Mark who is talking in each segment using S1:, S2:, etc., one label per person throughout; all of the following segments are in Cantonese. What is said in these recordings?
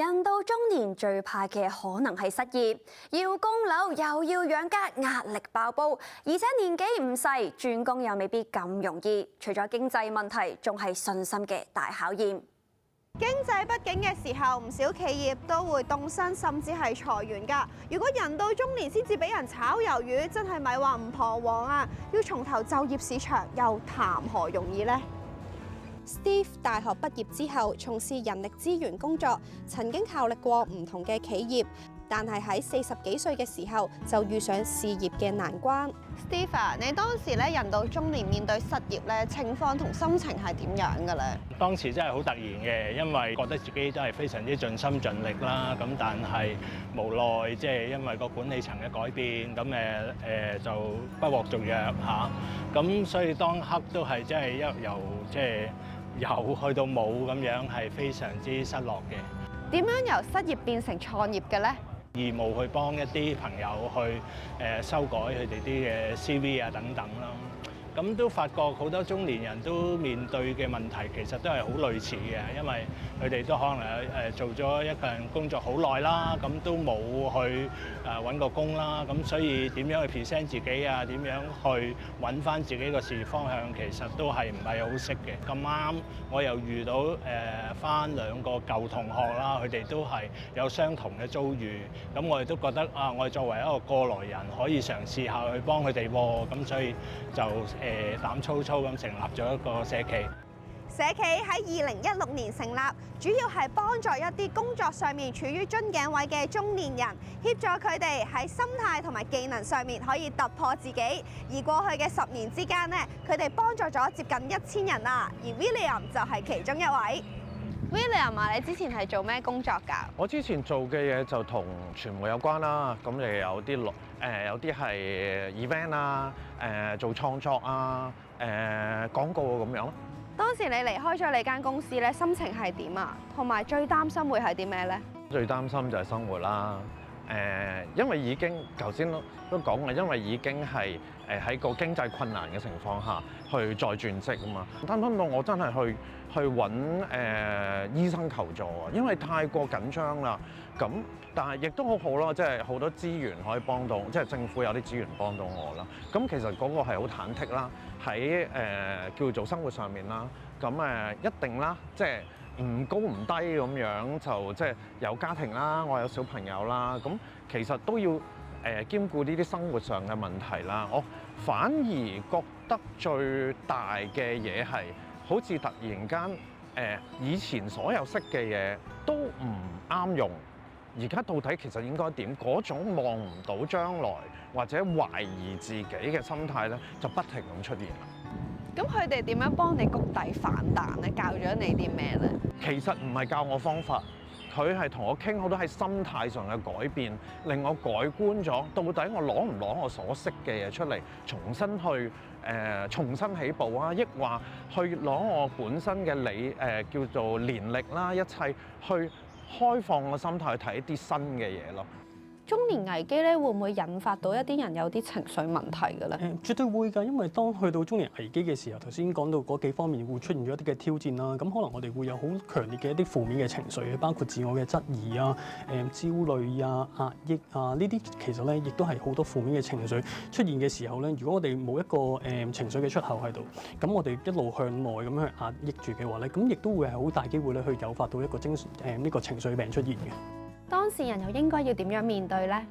S1: 人到中年最怕嘅可能係失業，要供樓又要養家，壓力爆煲，而且年紀唔細，轉工又未必咁容易。除咗經濟問題，仲係信心嘅大考驗。
S2: 經濟不景嘅時候，唔少企業都會凍薪，甚至係裁員㗎。如果人到中年先至俾人炒魷魚，真係咪話唔彷徨啊？要從頭就業市場，又談何容易呢？ Steve 大學畢業之後，從事人力資源工作，曾經效力過唔同嘅企業，但係喺40幾歲嘅時候就遇上事業嘅難關。Steve， 你當時咧人到中年面對失業咧，情況同心情係點樣嘅咧？
S3: 當時真係好突然嘅，因為覺得自己真係非常之盡心盡力啦，咁但係無奈即係因為個管理層嘅改變，咁就不獲續約嚇，咁所以當刻都係真係由即係有去到冇咁樣，係非常之失落嘅。
S2: 點樣由失業變成創業嘅咧？
S3: 義務去幫一啲朋友去修改佢哋啲嘅 CV 啊等等啦，咁都發覺好多中年人都面對嘅問題其實都係好類似嘅，因為佢哋都可能做咗一份工作好耐啦，咁都冇去揾個工啦，咁所以點樣去 present 自己啊，點樣去揾翻自己個事業方向，其實都係唔係好識嘅。咁啱我又遇到翻2個舊同學啦，佢哋都係有相同嘅遭遇，咁我哋都覺得啊，我哋作為一個過來人，可以嘗試下去幫佢哋喎，咁所以就膽粗粗咁成立咗一個社企。
S2: 社企喺2016年成立，主要係幫助一啲工作上面處於樽頸位嘅中年人，協助佢哋喺心態同埋技能上面可以突破自己。而過去嘅10年之間呢，佢哋幫助咗接近1000人啦。而 William 就係其中一位。William 啊，你之前係做咩工作㗎？
S4: 我之前做嘅嘢就同傳媒有關啦，咁你有啲有啲係 event 啊，做創作啊，廣告咁樣咯。
S2: 當時你離開咗你間公司咧，心情係點啊？同埋最擔心會係啲咩咧？
S4: 最擔心就係生活啦，因為已經頭先都講嘅，因為已經係喺個經濟困難嘅情況下去再轉職啊嘛。擔心到我真係去揾醫生求助啊，因為太過緊張啦。咁但係亦都好好咯，即係好多資源可以幫到，即係政府有啲資源幫到我啦。咁其實嗰個係好忐忑啦，喺叫做生活上面啦。咁一定啦，即係唔高唔低咁樣，就即係有家庭啦，我有小朋友啦。咁其實都要兼顧呢啲生活上嘅問題啦。我反而覺得最大嘅嘢係，好似突然間以前所有識嘅嘢都唔啱用，而家到底其實應該點？嗰種望唔到將來或者懷疑自己嘅心態咧，就不停咁出現啦。
S2: 咁佢哋點樣幫你谷底反彈咧？教咗你啲咩咧？
S4: 其實唔係教我方法，佢係同我傾好多喺心態上嘅改變，令我改觀咗。到底我攞唔攞我所識嘅嘢出嚟，重新起步啊？抑或去攞我本身嘅叫做年歷啦，一切去開放個心態去睇一啲新嘅嘢咯。
S2: 中年危機咧，會唔會引發到一啲人有啲情緒問題嘅咧？
S5: 絕對會㗎，因為當去到中年危機嘅時候，頭先講到嗰幾方面會出現咗一啲嘅挑戰啦。咁可能我哋會有好強烈嘅一啲負面嘅情緒，包括自我嘅質疑啊、焦慮啊、壓抑啊，呢啲其實咧亦都係好多負面嘅情緒出現嘅時候咧。如果我哋冇一個情緒嘅出口喺度，咁我哋一路向內咁樣去壓抑住嘅話咧，咁亦都會係好大機會咧去誘發到一個呢個情緒病出現嘅。
S2: 當事人又應該要點樣面對呢？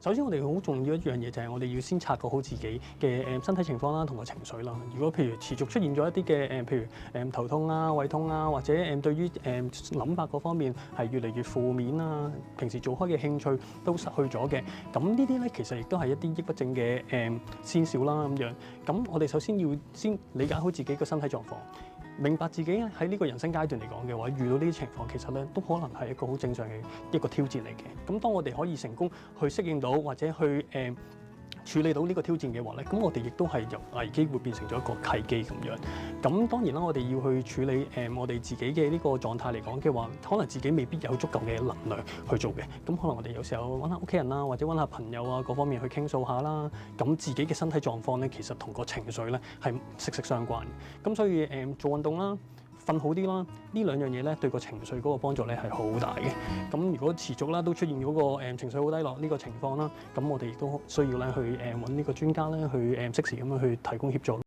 S5: 首先，我哋好重要一樣嘢就係我哋要先察覺好自己嘅身體情況啦，同埋情緒啦。如果譬如持續出現咗一啲嘅譬如頭痛啊、胃痛啊，或者對於諗法嗰方面係越嚟越負面啊，平時做開嘅興趣都失去咗嘅，咁呢啲咧其實亦都係一啲抑鬱症嘅先兆啦咁樣。咁我哋首先要先理解好自己個身體狀況。明白自己喺呢個人生階段嚟講嘅話，遇到呢啲情況，其實咧都可能係一個好正常嘅一個挑戰嚟嘅。咁當我哋可以成功去適應到，或者去處理到呢個挑戰嘅話咧，咁我哋亦都係由危機會變成咗一個契機咁樣。咁當然啦，我哋要去處理我哋自己嘅呢個狀態嚟講嘅話，可能自己未必有足夠嘅能量去做嘅。咁可能我哋有時候揾下屋企人啦，或者揾下朋友啊，各方面去傾訴下啦。咁自己嘅身體狀況咧，其實同個情緒咧係息息相關嘅。咁所以做運動啦。瞓好啲啦，呢兩樣嘢咧對個情緒嗰個幫助咧係好大嘅。咁如果持續啦都出現嗰個情緒好低落呢個情況啦，咁我哋亦都需要咧去揾呢個專家咧去適時咁樣去提供協助。